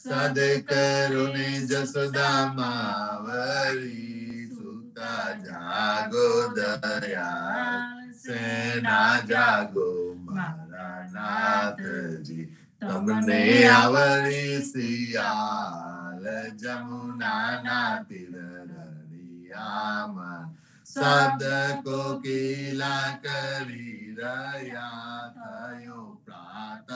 સદકરુને જસોદા માવરી સુતા જાગો દયા સેના જાગો મારા નાથજી તમને આવરી સિયાલ જમુના ના તીરરિયામાં શબ્દ કોકિલા કરી રહ્યા થયો પ્રાતઃ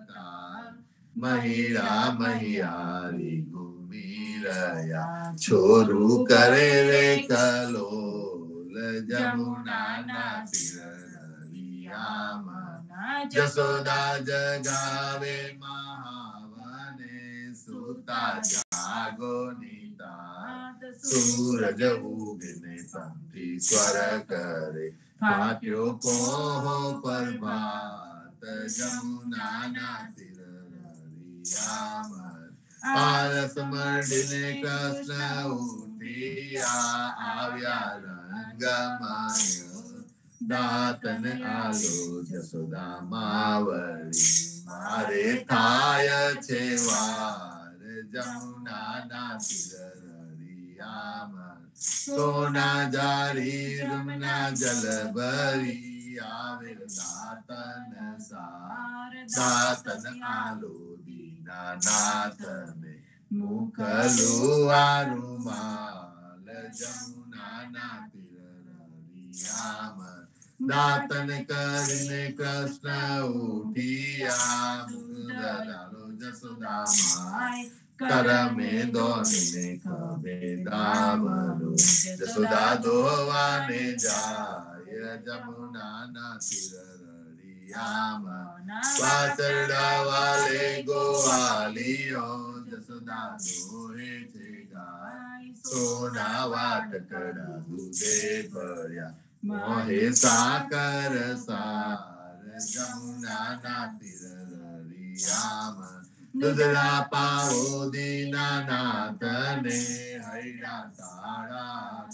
કાળ મહિરા મહિયારી ઘૂમી રહ્યા છોરું કરે રે કલોલ જમુનાના તીરરિયામાં જસોદા જગાવે મહાવને સુતા જાગો નીતા સૂરજ ઉગને પંથી સ્વર કરે ફાટ્યો કોહો પ્રભાત જમુનાના તીરરિયામાં પારસ મંડીને કૃષ્ણ ઉઠિયા આવ્યા રંગમય દાતન આલો જસોદા માવળી મારે થાય છે વાર જમુનાના તીરરિયામાં સોના જારી રમના જલ ભરી આવેલ દાતન સાર દાતન આલો દીનાનાથને મુખલું આરુમાલ જમુનાના તીરરિયામાં દાતન કરીને કૃષ્ણ ઉઠિયા મુગદાલો જસોદા માય કરમે દોડીને ખભે દામનું જસોદા દોવાને જાય જમુનાના તીરરિયામાં પાછળડા વાલે ગોવાલીઓ જસોદા દોહે છે ગાય સોના વાટકડા દૂધે ભર્યા મોહે સાકર સાર જમુનાના તીરરિયામાં દુધડા પાવો દીનાનાથને હૈડા તાળા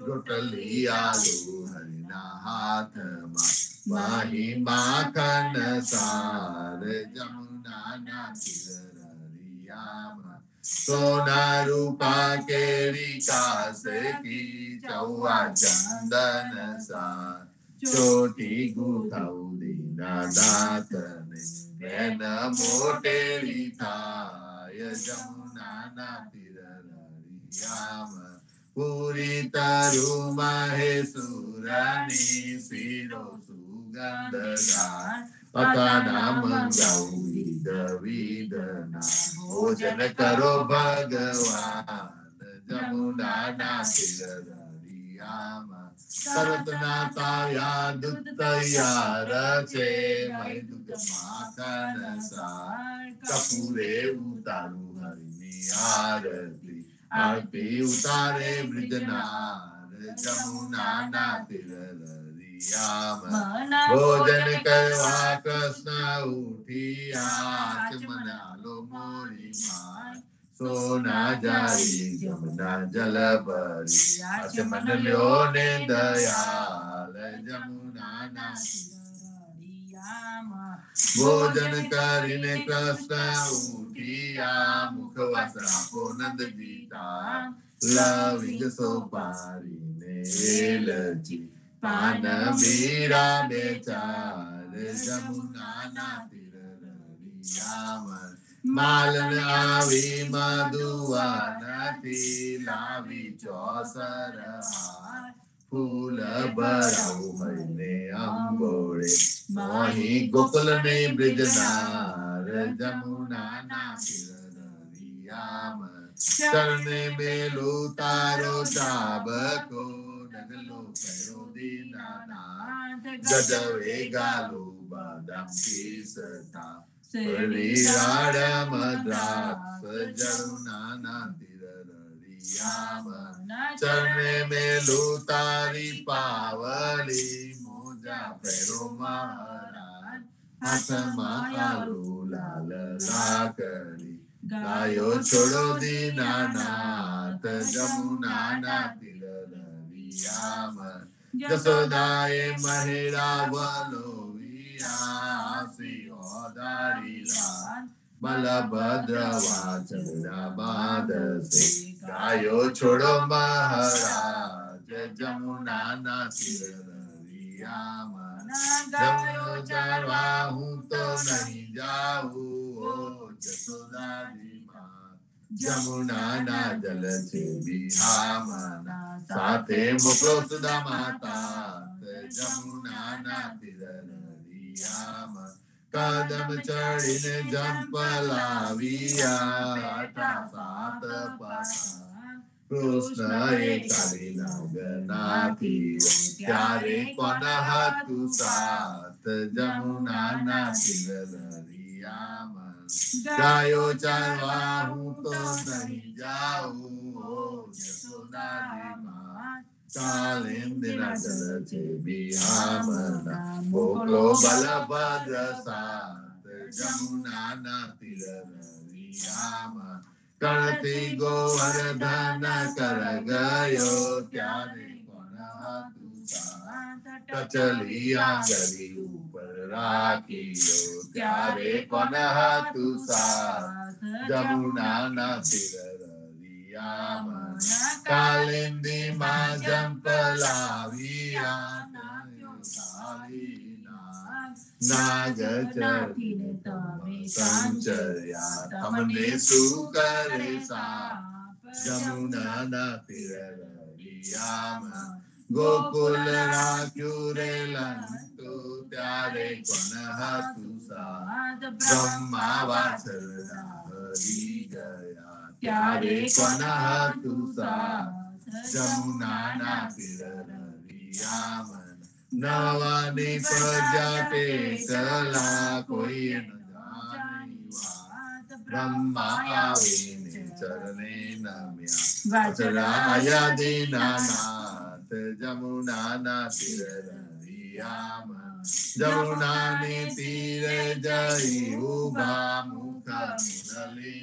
રોટલી આલુ હરિના હાથમાં માહી માખન સાર જમુનાના તીરરિયામાં સોના રૂપા કેરી કાસે કી ચૌવા ચંદન સાર ચોટી ગુથાઉ દીનાનાથને બેન મોટેલી થાય જમુનાના તીરરિયામાં પૂરી તરુ મહેસુરની શિરો સુગંધ ગાય પકાના મંગાવું વિધ વિધના ભોજન કરો ભગવાન જમુનાના તીરરિયામાં તરતના તાવ્યા દૂધ તૈયાર છે મય દૂધ માખન સાર કપૂરે ઉતારું હરિની આરતી આરતી ઉતારે બ્રિજનાર જમુનાના તીરરિયામાં ભોજન કરવા કૃષ્ણ ઉઠિયા ચમન આલો મોરી માય સોના જારી જમુના જલ ભરી આચમન લ્યો ને દયાલ જમુનાના તીરરિયામાં ભોજન કરીને કૃષ્ણ ઉઠિયા મુખવાસ રાખો નંદજીતા લવિંગ સોપારીને એલચી પાન બીરા બેચાર જમુનાના તીરરિયામાં માલન આવી મધુવાનથી લાવી ચોસર હાર ફૂલ ભરાવું મહિને અંબોળે મોહી ગોકુલને બ્રિજનાર જમુનાના તીરરિયામાં ચરણે મેલું તારો ચાબકો ડગલો પહેરો દીનાનાથ ગજવે ગાલો બાદામ પીસતા પરિરાડા મદ્રાક્ષ જમુનાના તીરરિયામાં ચરણે મેલું તારી પાવલી મોજા પહેરો મહારાજ હાથમાં કાળું લાલ લાકડી ગાયો છોડો દીનાનાથ જમુનાના તીરરિયામાં જસોદાએ મહેરા વલોવિયા સિંહો દારી રાત बलभद्र वाचला बांध से गायो छोड़ो महाराज जमुना ना तीरिया गायो चरवा हूँ तो नहीं जाऊँ जसोदा जी माँ जमुना ना जल से बिहामना साथे मोकलो सुधा माता जमुना ना तीरिया कदम चढ़ीने जंपलाविया सात पासान कृष्ण एकाली नागनाथी प्यारे कौन तू साथ जमुना ना तीरिया गायो चरवाहू तो नहीं जाऊँ यशोदा जी माँ कालिंदिना चलते बिहामना मोकलो बलभद्र साथ जमुना ना तीरिया करती गोवर्धन कर गयो प्यारे कौन तू साथ कचलिया गली ऊपर राखियो प्यारे कौन तू साथ जमुना ना तीरिया कालिंदी माँ जंपलाविया नाग चढ़ीने तमे संचर्या तमने सुकरे साप जमुना ना तीरिया गोकुल राख्यू रे लंतु प्यारे कौन तू साथ ब्रह्मा वात्सल्य हरि गया प्यारे कौन तू साथ जमुना ना तीरिया नवानी प्रजाते चला कोई न जाने ब्रह्मा आवे चरणे नम्या वचराया दीनानाथ जमुना ना तीरिया जमुना ने तीरे जई उभा मुख मुरली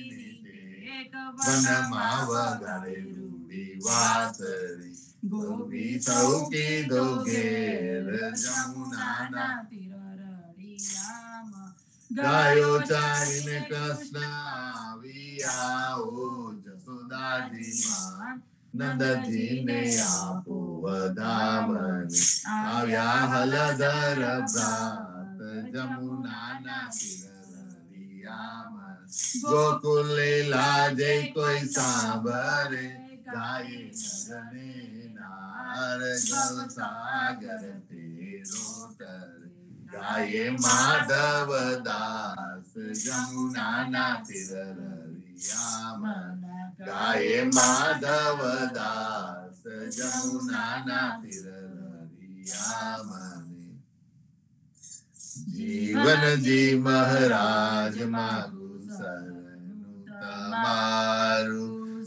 वन माव गरे रूढ़ी वासरी गोपी सौकी दोगेर जमुना ना तीरिया गायो चारिने कृष्ण आविया ओ जसोदा जी माँ नंद जी ने आपो वदामनी आव्या हलधर भ्रात जमुना ना तीरिया गोकुल लाजे कोई सांभरे गाये नगने नार गल सागर तेरो तर गाये माधव दास जमुना ना तीरिया गाये माधव दास जमुना ना तीरिया जीवन जी महाराज मागु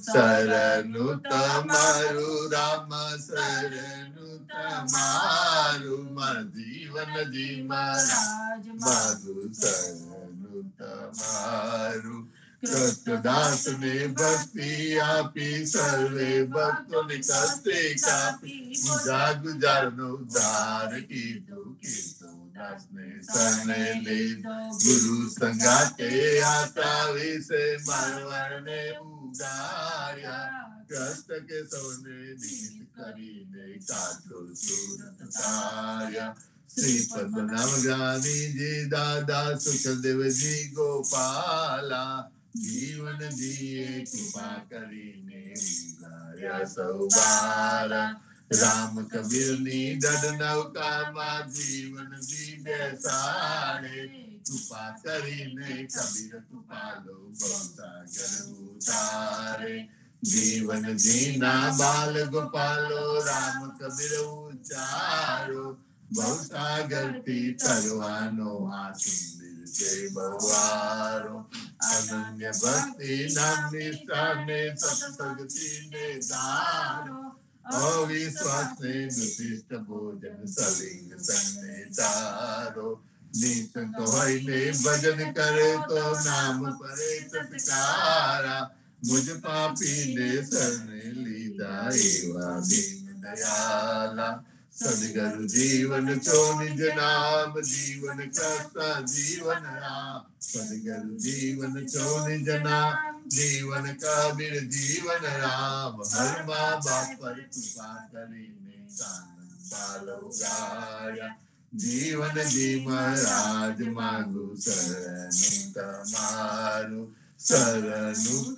शरणु तमारु राम शरणु तमारु मर जीवन जी महाराज मागु शरणु तमारु कृतदास ने भक्ति आपी सर्वे भक्तों ने करते कापी मुझा गुजारनो उद्धार की दुखी दास ने सरने ले गुरु संगाते आता विसे मरवर ने उगाया कष्ट के सोने नीत करी ने काटो सूरत ताया श्रीपद नव ज्ञानी जी दादा सुखदेव जी गोपाला जीवन जिए कृपा करी ने उगाया सौबारा राम कबीर नी डड नौका मा जीवन जी बेसारे कृपा करी ने कबीर कृपालो बहुसागर उतारे जीवन जीना बाल गोपालो राम कबीर उचारो बहुसागर ती तरवानो आसुंदर के बहुआरो अनन्य भक्ति नाम निष्ठा ने सत्संगति ने दारो अविश्वास ने दुष्ट भोजन सलिंग संग चारो निसंक होई ने भजन करे तो नाम परे सत्कारा मुझ पापी ने शरण लीधा एवा दीन दयाला सदगुरु जीवन चो निज नाम जीवन करता जीवन राम सदगुरु जीवन चो निज नाम जीवन कबीर जीवन राम हर माँ बाप पर कृपा करीने कानन पालो गाया जीवन जी महाराज मांगू शरणु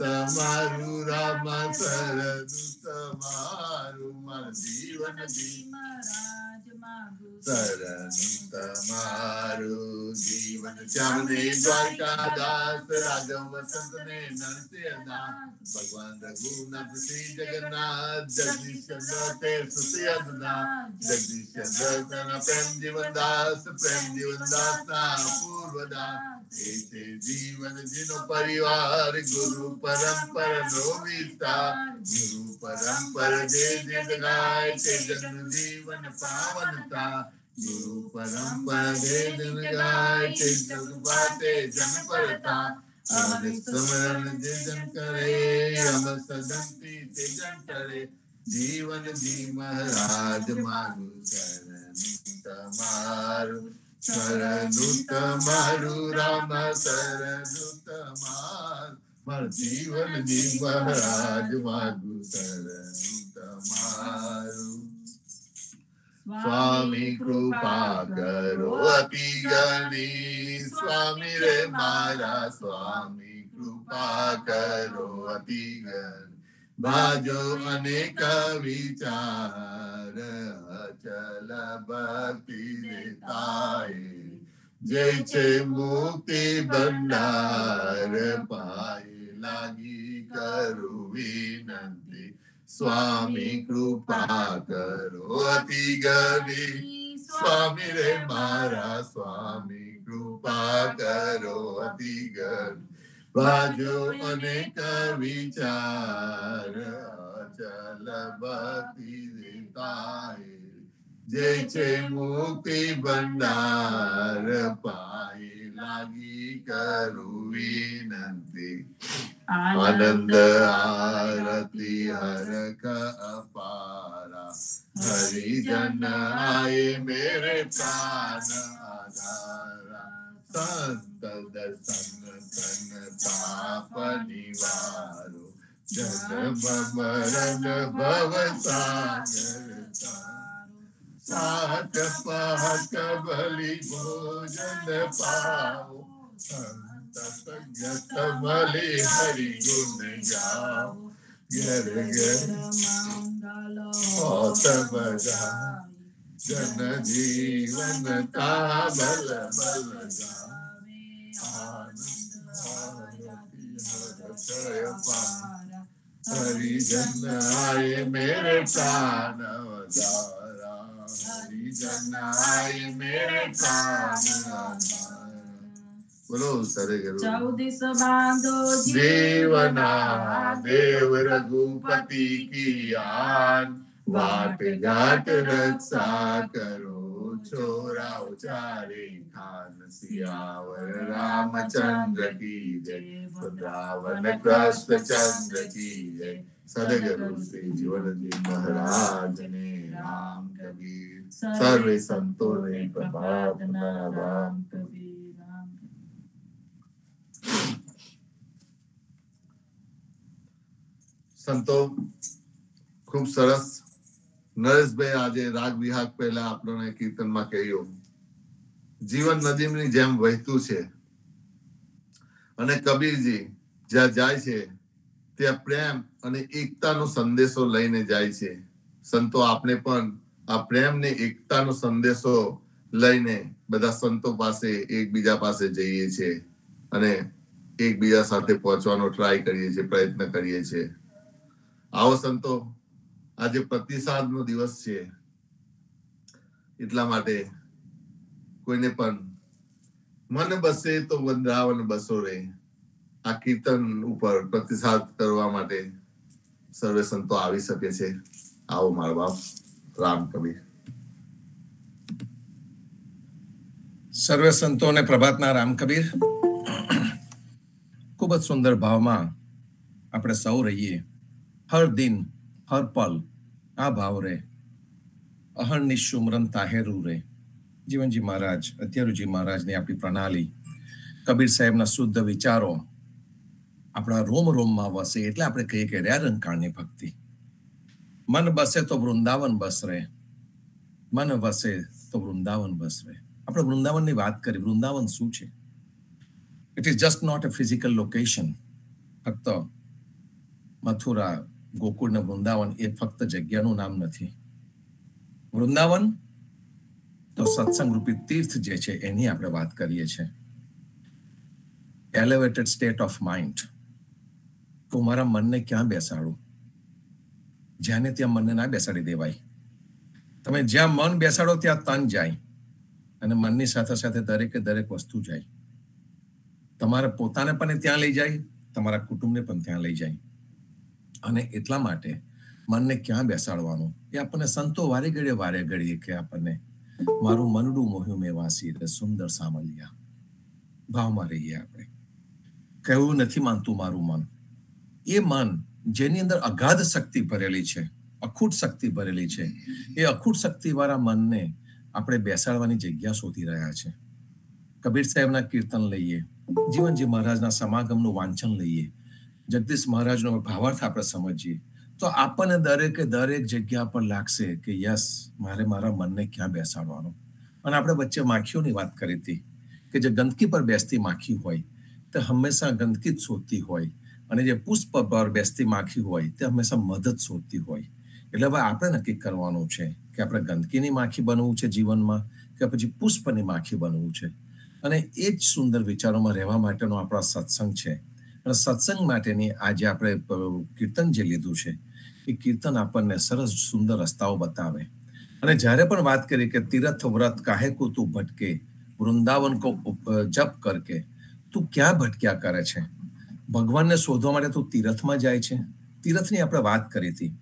तमारू राम शरणु तमारू मन जीवन जी महाराज मांगू शरणु तमारू जीवन श्याम ने द्वारका दास राजा वसंत ने नरसिंह दास भगवान रघुनाथ श्री जगन्नाथ जगदीश चंद्र जगदीश चंद्र प्रेम जीवन दास ना पूर्व दास ऐसे जीवन जिनो परिवार गुरु परंपर नो विस्तार गुरु परंपर जे जित गाय ते जन जीवन पावनता गुरु परंपर जे जित गाय ते जग बाते जन परता अमर स्मरण जे जन करे अमर सदंती ते जन करे जीवन जी महाराज मानु शरणु तमारू राम शरणु तमारू मर जीवन जी महाराज मानु शरणु तमारू स्वामी कृपा करो अति ज्ञानी स्वामी रे मारा स्वामी कृपा करो अति ज्ञानी बाजो अनेक विचार अचल भक्ति देताए जय छे मुक्ति भंडार पाए लागी करू विनंती स्वामी कृपा करो अति ज्ञानी स्वामी रे मारा स्वामी कृपा करो अति ज्ञानी बाजो अनेक विचार अचल भक्ति देताए जय छे मुक्ति भंडार पाए लागी करू विनंती आनंद आरती हरक अपारा हरिजन आए मेरे प्राण आधारा संत दर्शन तन ताप निवारो जन्म मरण भव सागर सात पहक बलि भोजन पाओ संत बलि हरि गुण गाओ घर घर मंगल होत बजाई जन जीवन का बल बल गावे हरिजन आए मेरे प्राण उदारा हरिजन आए मेरे प्राण बोलो सरे गुरु चौदिस बांधो जीवना देव रघुपति की आन वाट घाट रक्षा करो छोरा उचारे खान सियावर रामचंद्र की जय वृंदावन कृष्ण चंद्र की जय सदगुरु श्री जीवन जी महाराज ने राम कबीर सर्वे संतों ने प्रभात राम कबीर संतो खूब सरस નરેશભાઈ આજે રાગ વિહાગ પહેલા આપણને કીર્તનમાં કહ્યું જીવન નદીની જેમ વહેતું છે અને કબીરજી જ્યાં જાય છે ત્યાં પ્રેમ અને એકતાનો સંદેશો લઈને જાય છે સંતો આપણે પણ આ પ્રેમ ને એકતાનો સંદેશો લઈને બધા સંતો પાસે એકબીજા પાસે જઈએ છીએ અને એકબીજા સાથે પહોંચવાનો ટ્રાય કરીએ છીએ પ્રયત્ન કરીએ છીએ આવો સંતો આજે પ્રતિસાદનો દિવસ છે એટલા માટે કોઈને પણ મન બસે તો વૃંદાવન બસો રે આ કીર્તન ઉપર પ્રતિસાદ કરવા માટે સર્વે સંતો આવી શકે છે આવો મારા બાપ રામ કબીર સર્વે સંતોને પ્રભાતના રામ કબીર ખૂબ જ સુંદર ભાવમાં આપણે સૌ રહીએ હર દિન હર પલ આ ભાવ રહે અહર્નિશ સુમરન તાહેરું રે. જીવનજી મહારાજ, અત્યારુજી મહારાજની આપણી પ્રણાલી, કબીર સાહેબના શુદ્ધ વિચારો આપણા રોમ રોમમાં વસે એટલે આપણે કહીએ કે રહ્યા રંકાણની ભક્તિ. મન બસે તો વૃંદાવન બસ રે, મન વસે તો વૃંદાવન બસ રે. આપણે વૃંદાવનની વાત કરી. વૃંદાવન શું છે? It is just not a physical location. ફક્ત મથુરા, ગોકુળ ને વૃંદાવન એ ફક્ત જગ્યાનું નામ નથી. વૃંદાવન તો સત્સંગ રૂપી તીર્થ જે છે એની આપણે વાત કરીએ છીએ. Elevated state of mind. તો મારા મનને ક્યાં બેસાડું? જ્યાં ત્યાં મનને ના બેસાડી દેવાય. તમે જ્યાં મન બેસાડો ત્યાં તન જાય, અને મનની સાથે સાથે દરેકે દરેક વસ્તુ જાય. તમારે પોતાને પણ ત્યાં લઈ જાય, તમારા કુટુંબને પણ ત્યાં લઈ જાય. અને એટલા માટે મનને ક્યાં બેસાડવાનું એ આપણને સંતો વારે ઘડીએ કે આપણને મારું મનડું મોહ્યું મેં વાસી રે સુંદર સામલિયા. ભાવમાં રહીએ આપણે. કહેવું નથી માનતું મારું મન. એ મન જેની અંદર અગાધ શક્તિ ભરેલી છે, અખૂટ શક્તિ ભરેલી છે, એ અખૂટ શક્તિ વાળા મનને આપણે બેસાડવાની જગ્યા શોધી રહ્યા છે. કબીર સાહેબના કીર્તન લઈએ, જીવનજી મહારાજના સમાગમનું વાંચન લઈએ, જગદીશ મહારાજનો ભાવાર્થ આપણે સમજીએ, તો આપણને દરેકે દરેક જગ્યા પર લાગશે કે યસ, મારે મારા મનને ક્યાં બેસાડવાનું. અને આપણે વચ્ચે માખીઓની વાત કરી હતી કે જે ગંદકી પર બેસતી માખી હોય તે હંમેશા ગંદકી જ શોધતી હોય, અને જે પુષ્પ પર બેસતી માખી હોય તે હંમેશા મદદ શોધતી હોય. એટલે હવે આપણે નક્કી કરવાનું છે કે આપણે ગંદકીની માખી બનવું છે જીવનમાં, કે પછી પુષ્પની માખી બનવું છે. અને એ જ સુંદર વિચારોમાં રહેવા માટેનો આપણા સત્સંગ છે. અને સત્સંગ માટેની આજે આપણે કીર્તન જે લીધું છે એ કીર્તન આપણને સરસ સુંદર રસ્તાઓ બતાવે. અને જ્યારે પણ વાત કરી કે તીર્થ વ્રત કાહે કો તું ભટકે, વૃંદાવન કો જપ કરકે, તું ક્યાં ભટક્યા કરે છે? ભગવાનને શોધવા માટે તું તીર્થમાં જાય છે. તીર્થની આપણે વાત કરી હતી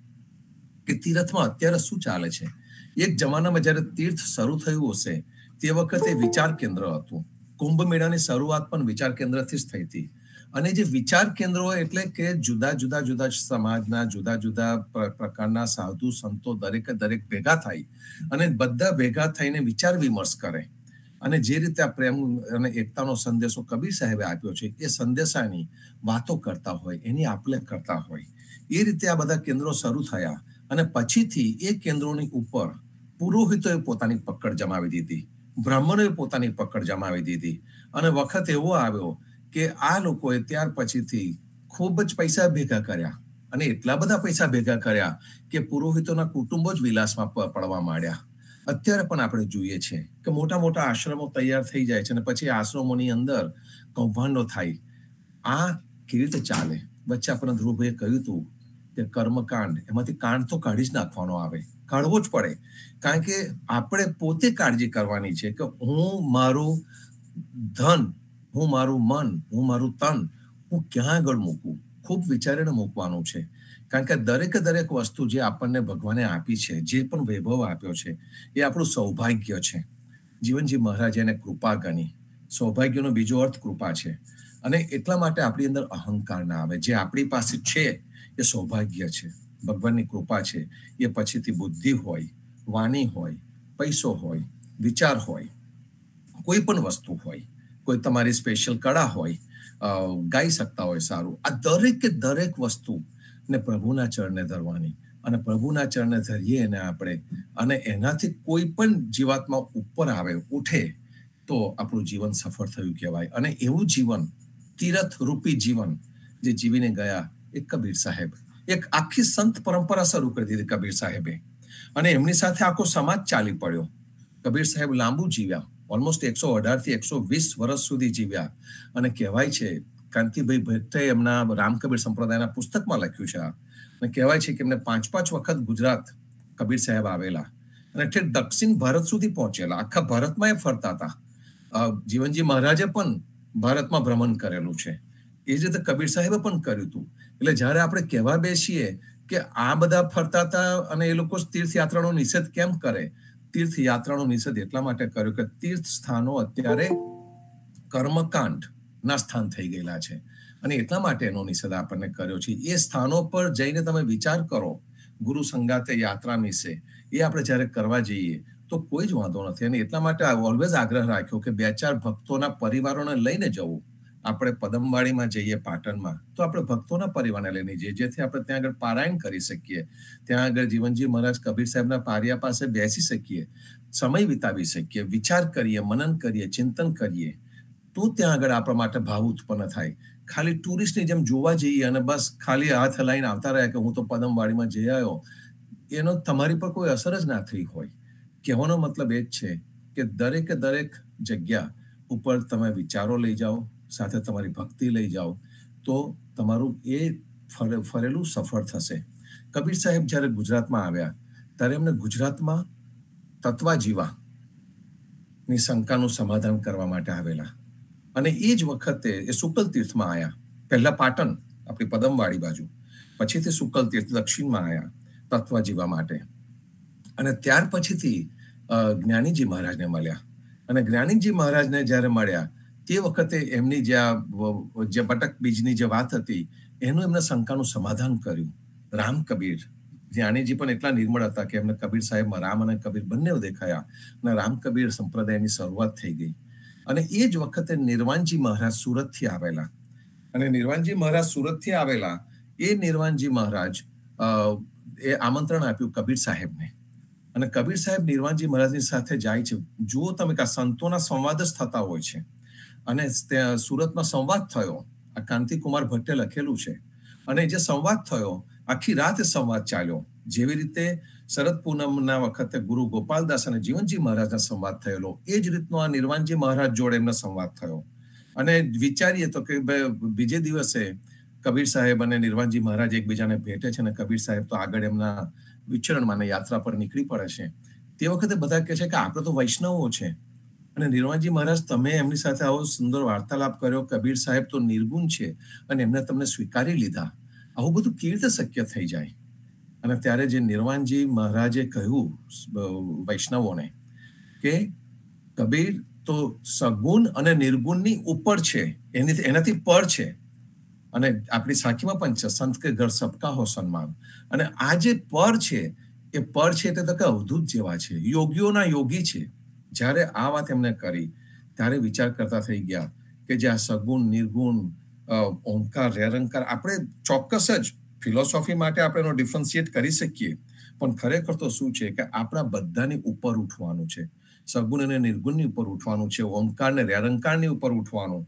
કે તીર્થમાં અત્યારે શું ચાલે છે. એક જમાનામાં જ્યારે તીર્થ શરૂ થયું હશે તે વખતે વિચાર કેન્દ્ર હતું. કુંભ મેળાની શરૂઆત પણ વિચાર કેન્દ્રથી જ થઈ હતી. અને જે વિચાર કેન્દ્રો એટલે કે જુદા જુદા સમાજના જુદા જુદા પ્રકારના સાધુ સંતો દરેકે દરેક ભેગા થાય અને બધા ભેગા થઈને વિચાર વિમર્શ કરે. અને જે રીતે આ પ્રેમ અને એકતાનો સંદેશો કબીર સાહેબે આપ્યો છે એ સંદેશાની વાતો કરતા હોય, એની આપલે કરતા હોય. એ રીતે આ બધા કેન્દ્રો શરૂ થયા અને પછીથી એ કેન્દ્રોની ઉપર પુરોહિતોએ પોતાની પકડ જમાવી દીધી, બ્રાહ્મણોએ પોતાની પકડ જમાવી દીધી. અને વખત એવો આવ્યો કે આ લોકોએ ત્યાર પછીથી ખૂબ જ પૈસા ભેગા કર્યા, અને એટલા બધા પૈસા ભેગા કર્યા કે પુરોહિતોના કુટુંબો જ વિલાસમાં પડવા માંડ્યા. અત્યારે પણ આપણે જોઈએ છે કે મોટા મોટા આશ્રમો તૈયાર થઈ જાય છે અને પછી આશ્રમોની અંદર કૌભાંડો થાય. આ કેવી રીતે ચાલે? વચ્ચે આપણને ધ્રુવભાઈએ કહ્યું હતું કે કર્મકાંડ, એમાંથી કાંડ તો કાઢી જ નાખવાનો આવે, કાઢવો જ પડે. કારણ કે આપણે પોતે કાળજી કરવાની છે કે હું મારું ધન, હું મારું મન, હું મારું તન હું ક્યાં આગળ મૂકું. ખૂબ વિચારીને મૂકવાનું છે. કારણ કે દરેકે દરેક વસ્તુ જે આપણને ભગવાને આપી છે, જે પણ વૈભવ આપ્યો છે એ આપણું સૌભાગ્ય છે. જીવનજી મહારાજે એને કૃપા ગણી. સૌભાગ્યનો બીજો અર્થ કૃપા છે. અને એટલા માટે આપણી અંદર અહંકાર ના આવે. જે આપણી પાસે છે એ સૌભાગ્ય છે, ભગવાનની કૃપા છે. એ પછીથી બુદ્ધિ હોય, વાણી હોય, પૈસો હોય, વિચાર હોય, કોઈ પણ વસ્તુ હોય, કોઈ તમારી સ્પેશિયલ કળા હોય, ગાઈ શકતા હોય સારું, આ દરેકે દરેક વસ્તુ ને પ્રભુના ચરણે ધરવાની. અને પ્રભુના ચરણે ધરીએ એને આપણે, અને એનાથી કોઈ પણ જીવાત્મા ઉપર આવે, ઉઠે, તો આપણું જીવન સફળ થયું કહેવાય. અને એવું જીવન, તીર્થ રૂપી જીવન જે જીવીને ગયા એ કબીર સાહેબ. એક આખી સંત પરંપરા શરૂ કરી દીધી કબીર સાહેબે, અને એમની સાથે આખો સમાજ ચાલી પડ્યો. કબીર સાહેબ લાંબુ જીવ્યા, ઓલમોસ્ટ 118 થી 120 વર્ષ સુધી જીવ્યા. અને કહેવાય છે, કાંતિભાઈ ભટ્ટે એમના રામકબીર સંપ્રદાયના પુસ્તકમાં લખ્યું છે, અને કહેવાય છે કે એમને 5 વખત ગુજરાત કબીર સાહેબ આવેલા અને ઠેર દક્ષિણ ભારત સુધી પહોંચેલા. આખા ભારતમાં એ ફરતા હતા. જીવનજી મહારાજે પણ ભારતમાં ભ્રમણ કરેલું છે. એ જ રીતે કબીર સાહેબે પણ કર્યું હતું. એટલે જ્યારે આપણે કહેવા બેસીએ કે આ બધા ફરતા હતા અને એ લોકો તીર્થયાત્રાનો નિષેધ કેમ કરે? તીર્થયાત્રાનો નિષેધ એટલા માટે કર્યો કે તીર્થ સ્થાનો અત્યારે કર્મકાંડ ના સ્થાન થઈ ગયેલા છે, અને એટલા માટે એનો નિષેધ આપણને કર્યો છે. એ સ્થાનો પર જઈને તમે વિચાર કરો ગુરુ સંગાતે યાત્રા મિસે એ આપણે જ્યારે કરવા જઈએ તો કોઈ જ વાંધો નથી. અને એટલા માટે ઓલવેઝ આગ્રહ રાખ્યો કે 2-4 ભક્તોના પરિવારોને લઈને જવું. આપણે પદમવાડીમાં જઈએ પાટણમાં તો આપણે ભક્તોના પરિવારને લઈને જઈએ, જેથી આપણે ત્યાં આગળ પારાયણ કરી શકીએ, ત્યાં આગળ જીવનજી મહારાજ કબીર સાહેબના પારિયા પાસે બેસી શકીએ, સમય વિતાવી શકીએ, વિચાર કરીએ, મનન કરીએ, ચિંતન કરીએ. તો ત્યાં આગળ આપણા માટે ભાવ ઉત્પન્ન થાય. ખાલી ટુરિસ્ટની જેમ જોવા જઈએ અને બસ ખાલી હાથ હલાઈને આવતા રહ્યા કે હું તો પદમવાડીમાં જઈ આવ્યો, એનો તમારી પર કોઈ અસર જ ના થઈ હોય. કહેવાનો મતલબ એ જ છે કે દરેકે દરેક જગ્યા ઉપર તમે વિચારો લઈ જાઓ, સાથે તમારી ભક્તિ લઈ જાઓ, તો તમારું એ ફરેલું સફળ થશે. કબીર સાહેબ જ્યારે ગુજરાતમાં આવ્યા ત્યારે એમને ગુજરાતમાં તત્વાજીવાની શંકાનું સમાધાન કરવા માટે આવેલા. અને એ જ વખતે એ શુકલ તીર્થમાં આવ્યા. પહેલા પાટણ આપણી પદમવાડી બાજુ, પછીથી શુકલ તીર્થ દક્ષિણમાં આવ્યા તત્વજીવા માટે. અને ત્યાર પછીથી જ્ઞાનીજી મહારાજને મળ્યા. અને જ્ઞાનીજી મહારાજને જ્યારે મળ્યા તે વખતે એમની જે બટક બીજની જે વાત હતી એનું એમને શંકાનું સમાધાન કર્યું. રામ કબીર જ્ઞાનીજી પણ એટલા નિર્મળ હતા કે એમને કબીર સાહેબમાં રામ અને કબીર બંને દેખાયા અને રામ કબીર સંપ્રદાયની શરૂઆત થઈ ગઈ. અને એ જ વખતે નિર્વાણજી મહારાજ સુરતથી આવેલા. અને નિર્વાણજી મહારાજ સુરતથી આવેલા એ નિર્વાણજી મહારાજ એ આમંત્રણ આપ્યું કબીર સાહેબને. અને કબીર સાહેબ નિર્વાણજી મહારાજની સાથે જાય છે. જુઓ તમે કે સંતોના સંવાદ જ થતા હોય છે. અને ત્યાં સુરતમાં સંવાદ થયો, આ કાંતિકુમાર ભટ્ટે લખેલું છે. અને જે સંવાદ થયો આખી રાત સંવાદ ચાલ્યો. જેવી રીતે શરદ પૂનમના વખતે ગુરુ ગોપાલદાસ અને જીવનજી મહારાજના સંવાદ થયેલો, એ જ રીતનો આ નિર્વાણજી મહારાજ જોડે એમનો સંવાદ થયો. અને વિચારીએ તો કે બીજે દિવસે કબીર સાહેબ અને નિર્વાણજી મહારાજ એકબીજાને ભેટે છે અને કબીર સાહેબ તો આગળ એમના વિચરણમાં યાત્રા પર નીકળી પડે છે. તે વખતે બધા કહે છે કે આપણે તો વૈષ્ણવો છે અને નિર્વાણજી મહારાજ તમે એમની સાથે આવો સુંદર વાર્તાલાપ કર્યો, કબીર સાહેબ તો નિર્ગુણ છે અને એમને તમને સ્વીકારી લીધા, આવું બધું કેવી રીતે શક્ય થઈ જાય? અને ત્યારે જે નિર્વાણજી મહારાજે કહ્યું વૈષ્ણવોને કે કબીર તો સગુણ અને નિર્ગુણની ઉપર છે, એનાથી પર છે. અને આપણી સાખીમાં પણ છે સંત કે ઘર સબકા હો સન્માન. અને આ જે પર છે એ પર છે તે તો કે અવધૂત જેવા છે, યોગીઓના યોગી છે. જ્યારે આ વાત એમને કરી ત્યારે વિચાર કરતા થઈ ગયા કે જે આ સગુણ નિર્ગુણ ઓમકાર રેરંકાર આપણે ચોક્કસ જ ફિલોસોફી માટે આપણે એનો ડિફરન્શિએટ કરી શકીએ, પણ ખરેખર તો શું છે કે આપણા બધાની ઉપર ઉઠવાનું છે. સગુણ અને નિર્ગુણની ઉપર ઉઠવાનું છે, ઓમકાર ને રેરંકારની ઉપર ઉઠવાનું.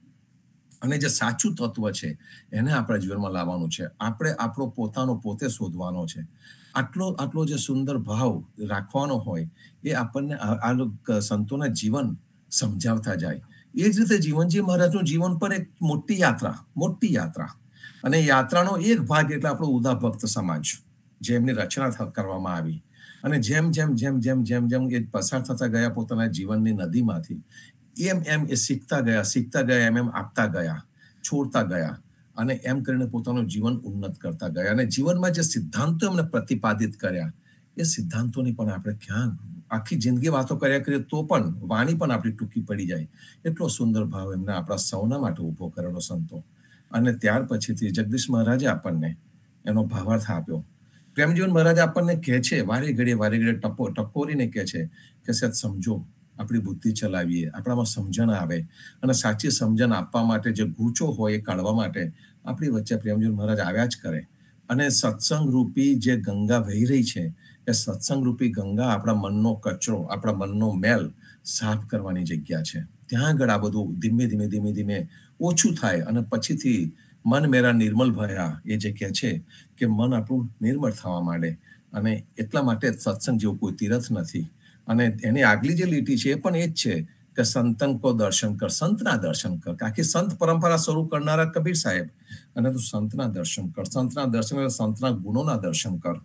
અને જે સાચું તત્વ છે એને આપણા જીવનમાં લાવવાનું છે. આપણે આપણો પોતાનો પોતે શોધવાનો છે. આટલો જે સુંદર ભાવ રાખવાનો હોય એ આપણને આ સંતોના જીવન સમજાવતા જાય. એ જ રીતે જીવનજી મહારાજનું જીવન પણ એક મોટી યાત્રા. અને યાત્રાનો એક ભાગ એટલે આપણો ઉદા ભક્ત સમાજ, જે એમની રચના કરવામાં આવી. અને જેમ એ પસાર થતા ગયા પોતાના જીવનની નદીમાંથી, એમ એ શીખતા ગયા, એમ આપતા ગયા, છોડતા ગયા અને એમ કરીને પોતાનું જીવન ઉન્નત કરતા ગયા. અને જીવનમાં જે સિદ્ધાંતો એમને પ્રતિપાદિત કર્યા એ સિદ્ધાંતોની પણ આપણે ક્યાં આખી જિંદગી વાતો કર્યા કરીએ તો પણ વાણી પણ આપણી ટૂંકી પડી જાય. એટલો સુંદર ભાવ એમને આપણા સૌના માટે ઉભો કરેલો સંતો. અને ત્યાર પછીથી જગદીશ મહારાજે આપણને એનો ભાવાર્થ આપ્યો. પ્રેમજીવન મહારાજ આપણને કહે છે વારે ઘડીએ ટકોરીને કહે છે કે સત સમજો, આપણી બુદ્ધિ ચલાવીએ, આપણામાં સમજણ આવે અને સાચી સમજણ આપવા માટે જે ગૂંચો હોય એ કાઢવા માટે આપણી વચ્ચે પ્રેમજીવન મહારાજ આવ્યા જ કરે. અને સત્સંગ રૂપી જે ગંગા વહી રહી છે એ સત્સંગ રૂપી ગંગા આપણા મનનો કચરો, આપણા મનનો મેલ સાફ કરવાની જગ્યા છે. ત્યાં આગળ આ બધું ધીમે ધીમે ઓછું થાય અને પછીથી મન મેરા નિર્મલ ભયા એ જે કહે છે કે મન આપણું નિર્મળ થવા માંડે. અને એટલા માટે સત્સંગ જેવું કોઈ તીર્થ નથી. અને એની આગલી જે લીટી છે એ પણ એ જ છે કે સંતન કો દર્શન કર, સંતના દર્શન કર. આખી સંત પરંપરા શરૂ કરનારા કબીર સાહેબ, અને તું સંતના દર્શન કર. સંતના ગુણોના દર્શન કર.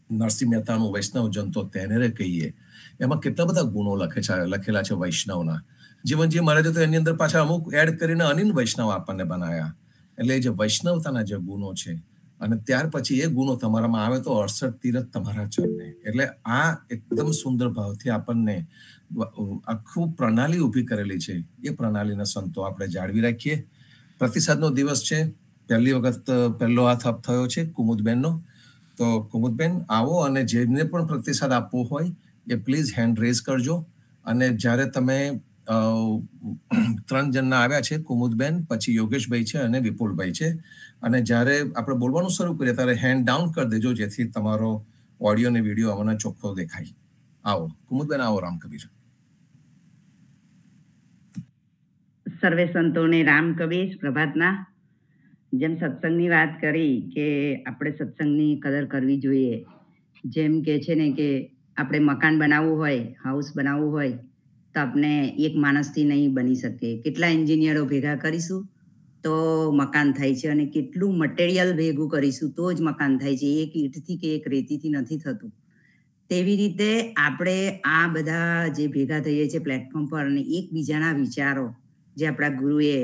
નરસિંહ મહેતાનું વૈષ્ણવજન તો તેને રે કહીએ, એમાં કેટલા બધા ગુણો લખેલા છે વૈષ્ણવના. જીવનજી મહારાજે તો એની અંદર પાછા અમુક એડ કરીને અનિલ વૈષ્ણવ આપણને બનાવ્યા. એટલે જે વૈષ્ણવતાના જે ગુણો છે અને ત્યાર પછી એ ગુણો તમારામાં આવે તો 68 તીરથ તમારા ચરણે. એટલે આ એકદમ સુંદર ભાવથી આપણને આખું પ્રણાલી ઊભી કરેલી છે. એ પ્રણાલીના સંતો આપણે જાળવી રાખીએ. પ્રતિસાદનો દિવસ છે, પહેલી વખત પહેલો હાથ થયો છે કુમુદબેનનો, તો તો કુમુદબેન આવો, અને જેમને પણ પ્રતિસાદ આપવો હોય એ પ્લીઝ હેન્ડ રેઝ કરજો. અને જ્યારે તમે 3 જણના આવ્યા છે, કુમુદબેન, પછી યોગેશભાઈ છે અને વિપુલભાઈ છે, અને જ્યારે આપણે બોલવાનું શરૂ કરીએ ત્યારે હેન્ડ ડાઉન કરી દેજો, જેથી તમારો ઓડિયો અને વિડીયો અમને ચોખ્ખો દેખાય. આવો કુમુદબેન, આવો રામકબીર. સર્વે સંતોને રામકબીર પ્રભાતના. જેમ સત્સંગની વાત કરી કે આપણે સત્સંગની કદર કરવી જોઈએ, જેમ કે છે ને કે આપણે મકાન બનાવવું હોય, હાઉસ બનાવવું હોય તો આપણે એક માણસથી નહીં બની શકે. કેટલા એન્જિનિયરો ભેગા કરીશું તો મકાન થાય છે, અને કેટલું મટીરિયલ ભેગું કરીશું તો જ મકાન થાય છે. એક ઈંટથી કે એક રેતીથી નથી થતું. તેવી રીતે આપણે આ બધા જે ભેગા થઈએ છીએ પ્લેટફોર્મ પર, અને એકબીજાના વિચારો, જે આપણા ગુરુએ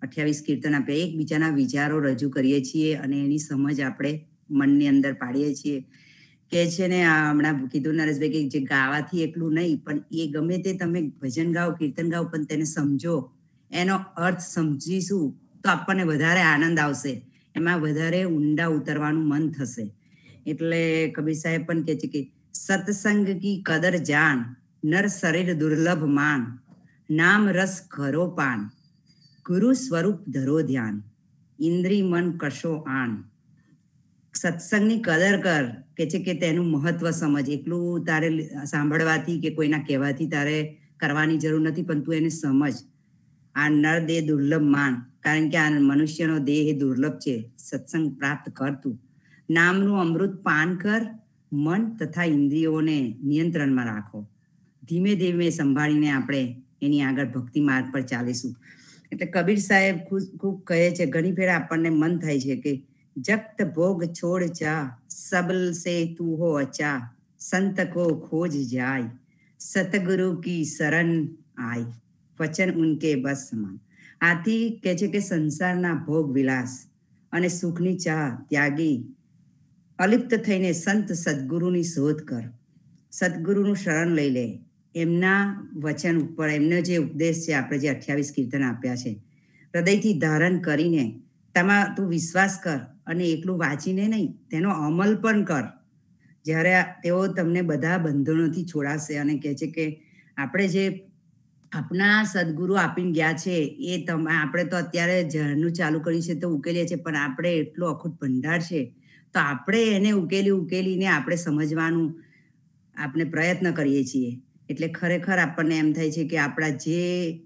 28 કીર્તન આપ્યા, એકબીજાના વિચારો રજૂ કરીએ છીએ અને એની સમજ આપણે મનની અંદર પાડીએ છીએ. કે છે ને હમણાં કીધું નરેશભાઈ કે જે ગાવાથી એટલું નહીં, પણ એ ગમે તે તમે ભજન ગાઓ, કીર્તન ગાઓ, પણ તેને સમજો, એનો અર્થ સમજીશું તો આપણને વધારે આનંદ આવશે, એમાં વધારે ઊંડા ઉતરવાનું મન થશે. એટલે કબીર સાહેબ પણ કહે છે કે સત્સંગ કી કદર જાન, નર શરીર દુર્લભ માન, નામ રસ કરો પાન, ગુરુ સ્વરૂપ ધરો ધ્યાન, ઇન્દ્રિય મન કશો આન. સત્સંગની કદર કર, કે છે કે તેનું મહત્વ સમજ. એટલું તારે સાંભળવાથી કે કોઈના કહેવાથી તારે કરવાની જરૂર નથી, પણ તું એને સમજ. આ નર દેહ દુર્લભ માન, કારણ કે આ મનુષ્યનો દેહ એ દુર્લભ છે. સત્સંગ પ્રાપ્ત કર તું. નામનું અમૃત પાન કર, મન તથા ઇન્દ્રિયોને નિયંત્રણમાં રાખો. ધીમે ધીમે સંભાળીને આપણે એની આગળ ભક્તિ માર્ગ પર ચાલીશું. એટલે કબીર સાહેબ ખૂબ કહે છે, ઘણી ફેર આપણને મન થાય છે કે જગત ભોગ છોડ ચા, સબલ સે તું હો અચા, સંત કો ખોજ જાય, સતગુરુ કી શરણ આય, વચન ઉનકે બસ સમાન. આથી કહે છે કે સંસારના ભોગ વિલાસ અને સુખની ચા ત્યાગી અલિપ્ત થઈને સંત સદગુરુની શોધ કર. સદગુરુનું શરણ લઈ લે. એમના વચન ઉપર, એમનો જે ઉપદેશ છે, આપણે જે 28 કીર્તન આપ્યા છે, હૃદયથી ધારણ કરીને તું વિશ્વાસ કર, અને એકલું વાંચીને નહીં, તેનો અમલ પણ કર. જ્યારે તેઓ તમને બધા બંધનોથી છોડાશે અને કહે છે કે આપણે જે આપણા સદગુરુ આપીને ગયા છે એ આપણે તો અત્યારે ઝાડનું ચાલુ કર્યું છે તો ઉકેલીએ છીએ, પણ આપણે એટલો અખૂટ ભંડાર છે, તો આપણે એને ઉકેલીને આપણે સમજવાનું આપણે પ્રયત્ન કરીએ છીએ. એટલે ખરેખર આપણને એમ થાય છે કે આપણા જે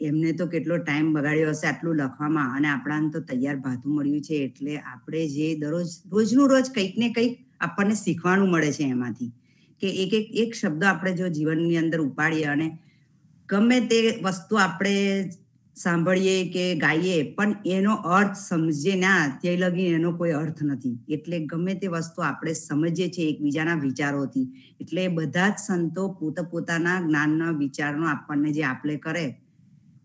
એમને તો કેટલો ટાઈમ બગાડ્યો હશે આટલું લખવામાં, અને આપણાને તો તૈયાર ભાતું મળ્યું છે. એટલે આપણે જે રોજનું રોજ કંઈક ને કંઈક આપણને શીખવાનું મળે છે એમાંથી, કે એક શબ્દ આપણે જો જીવનની અંદર ઉપાડીએ, અને ગમે તે વસ્તુ આપણે સાંભળીએ કે ગાઈએ, પણ એનો અર્થ સમજે ના, તે લગી એનો કોઈ અર્થ નથી. એટલે ગમે તે વસ્તુ આપણે સમજીએ છીએ એકબીજાના વિચારોથી. એટલે બધા જ સંતો પોતાના જ્ઞાનના વિચારનો આપણને જે આપલે કરે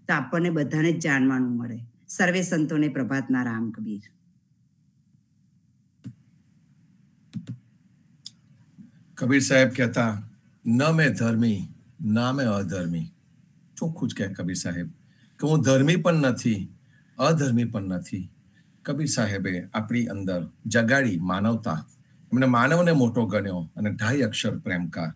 તો આપણને બધાને જ જાણવાનું મળે. સર્વે સંતોને પ્રભાતના. રામ કબીર. કબીર સાહેબ કહેતા, ન મેં ધર્મી ના મેં અધર્મી. ચોખ્ખું જ કહે કબીર સાહેબ કે હું ધર્મી પણ નથી, અધર્મી પણ નથી. કબીર સાહેબે આપણી અંદર જગાડી માનવતા. એમણે માનવને મોટો ગણ્યો અને 2.5 અક્ષર પ્રેમકાર,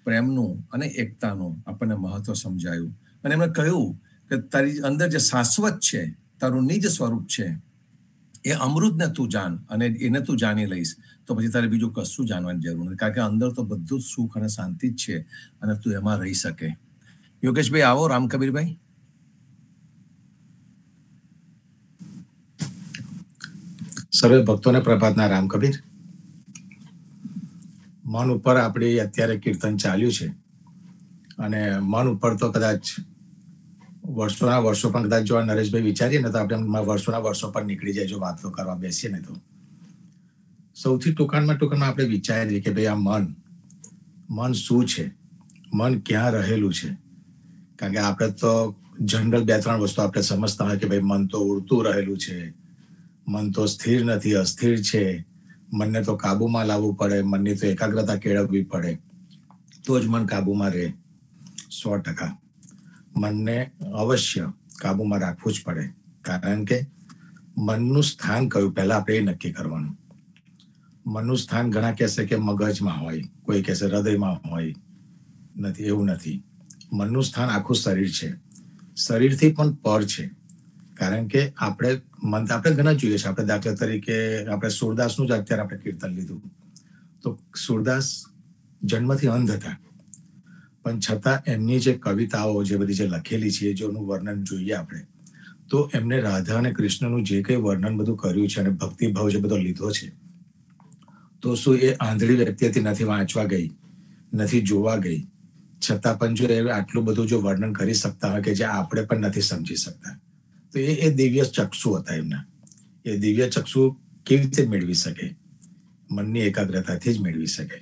પ્રેમનું અને એકતાનું આપણને મહત્વ સમજાયું. અને એમણે કહ્યું કે તારી અંદર જે શાશ્વત છે, તારું નિજ સ્વરૂપ છે, એ અમૃતને તું જાણ, અને એને તું જાણી લઈશ તો પછી તારે બીજું કશું જાણવાની જરૂર નથી, કારણ કે અંદર તો બધું જ સુખ અને શાંતિ જ છે, અને તું એમાં રહી શકે. યોગેશભાઈ આવો. રામકબીરભાઈ. સર્વે ભક્તોને પ્રભાતના. રામ કબીર. મન ઉપર આપણી અત્યારે કીર્તન ચાલ્યું છે, અને મન ઉપર તો કદાચ વર્ષોના વર્ષો પણ કદાચ જો નરેશભાઈ વિચારીએ ને તો આપણે વર્ષોના વર્ષો પર નીકળી જાય જો વાતો કરવા બેસીએ ને તો. સૌથી ટૂંકાણમાં આપણે વિચારીએ કે ભાઈ આ મન શું છે, મન ક્યાં રહેલું છે. કારણ કે આપણે તો જનરલ 2-3 વસ્તુ આપણે સમજતા હોય કે ભાઈ મન તો ઉડતું રહેલું છે, મન તો સ્થિર નથી, અસ્થિર છે, મનને તો કાબુમાં લાવવું પડે, મનની તો એકાગ્રતા કેળવવી પડે તો જ મન કાબુમાં રહે. 100% મનને અવશ્ય કાબુમાં રાખવું જ પડે, કારણ કે મનનું સ્થાન કયું પહેલા આપણે એ નક્કી કરવાનું. મનનું સ્થાન ઘણા કહેશે કે મગજમાં હોય, કોઈ કહેશે હૃદયમાં હોય. નથી, એવું નથી. મનનું સ્થાન આખું શરીર છે, શરીરથી પણ પર છે. કારણ કે આપણે ઘણા જોઈએ છે. આપણે દાખલા તરીકે આપણે સુરદાસનું જ અત્યારે આપણે કીર્તન લીધું. તો સુરદાસ જન્મથી અંધ હતા, પણ છતાં એમની જે કવિતાઓ જે બધી જે લખેલી છે, જેનું વર્ણન જોઈએ આપણે, તો એમને રાધા અને કૃષ્ણનું જે કંઈ વર્ણન બધું કર્યું છે અને ભક્તિભાવ જે બધો લીધો છે, તો શું એ આંધળી વ્યક્તિથી નથી વાંચવા ગઈ, નથી જોવા ગઈ, છતાં પણ જો એ આટલું બધું જો વર્ણન કરી શકતા હોય કે જે આપણે પણ નથી સમજી શકતા, તો એ દિવ્ય ચક્ષુ હતા એમના. એ દિવ્ય ચક્ષુ કેવી રીતે મેળવી શકે? મનની એકાગ્રતાથી જ મેળવી શકે.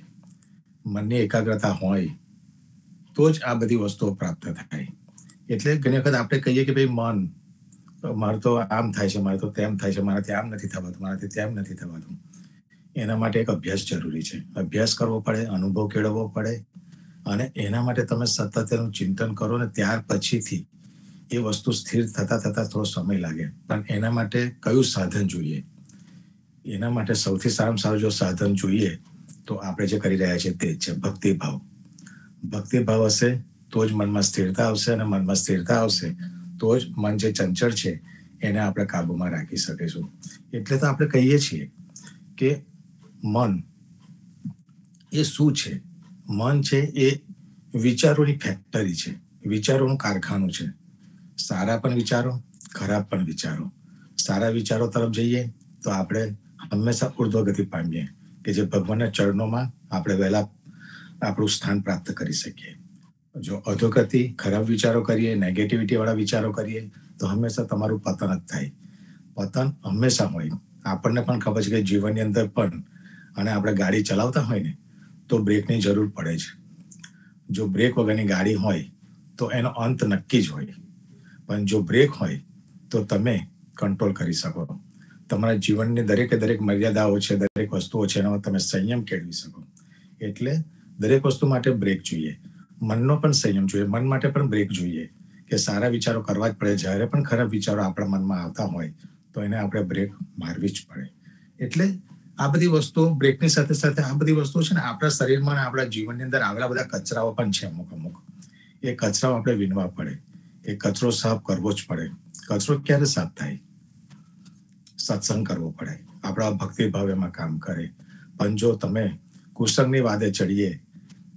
મનની એકાગ્રતા હોય તો જ આ બધી વસ્તુઓ પ્રાપ્ત થાય. એટલે ઘણી વખત આપણે કહીએ કે ભાઈ મન, મારું તો આમ થાય છે, મારું તો તેમ થાય છે, મારાથી આમ નથી થવાતું, મારાથી તેમ નથી થવાતું. એના માટે એક અભ્યાસ જરૂરી છે. અભ્યાસ કરવો પડે, અનુભવ કેળવવો પડે, અને એના માટે તમે સતત એનું ચિંતન કરો ને ત્યાર પછીથી એ વસ્તુ સ્થિર થતા થોડો સમય લાગે. પણ એના માટે કયું સાધન જોઈએ? એના માટે સૌથી સારામાં સારું જો સાધન જોઈએ તો આપણે જે કરી રહ્યા છીએ તે જ છે ભક્તિભાવ. ભક્તિભાવ હશે તો જ મનમાં સ્થિરતા આવશે, અને મનમાં સ્થિરતા આવશે તો જ મન જે ચંચળ છે એને આપણે કાબુમાં રાખી શકીશું. એટલે તો આપણે કહીએ છીએ કે મન એ શું છે? મન છે એ વિચારોની ફેક્ટરી છે, વિચારોનું કારખાનું છે. સારા પણ વિચારો, ખરાબ પણ વિચારો. સારા વિચારો તરફ જઈએ તો આપણે હંમેશા ઉર્ધ્વગતિ પામીએ, કે જે ભગવાનના ચરણોમાં આપણે વહેલા આપણું સ્થાન પ્રાપ્ત કરી શકીએ. જો અધોગતિ, ખરાબ વિચારો કરીએ, નેગેટિવિટી વાળા વિચારો કરીએ તો હંમેશા તમારું પતન જ થાય. પતન હંમેશા હોય. આપણને પણ ખબર છે કે જીવનની અંદર પણ, અને આપણે ગાડી ચલાવતા હોય ને તો બ્રેકની જરૂર પડે છે. જો બ્રેક વગરની ગાડી હોય તો એનો અંત નક્કી જ હોય. પણ જો બ્રેક હોય તો તમે કંટ્રોલ કરી શકો. તમારા જીવનની દરેક મર્યાદાઓ છે, દરેક વસ્તુઓ છે, એનામાં તમે સંયમ કેળવી શકો. એટલે દરેક વસ્તુ માટે બ્રેક જોઈએ. મનનો પણ સંયમ જોઈએ, મન માટે પણ બ્રેક જોઈએ, કે સારા વિચારો કરવા જ પડે. જ્યારે પણ ખરાબ વિચારો આપણા મનમાં આવતા હોય તો એને આપણે બ્રેક મારવી જ પડે. એટલે આ બધી વસ્તુઓ બ્રેકની સાથે સાથે આ બધી વસ્તુઓ છે ને આપણા શરીરમાં અને આપણા જીવનની અંદર આવેલા બધા કચરાઓ પણ છે અમુક. એ કચરાઓ આપણે વીણવા પડે. એ કચરો સાફ કરવો જ પડે. કચરો ક્યારે સાફ થાય? સત્સંગ કરવો પડે, આપણા ભક્તિભાવ એમાં કામ કરે. પણ જો તમે કુસંગની વાદે ચડીએ,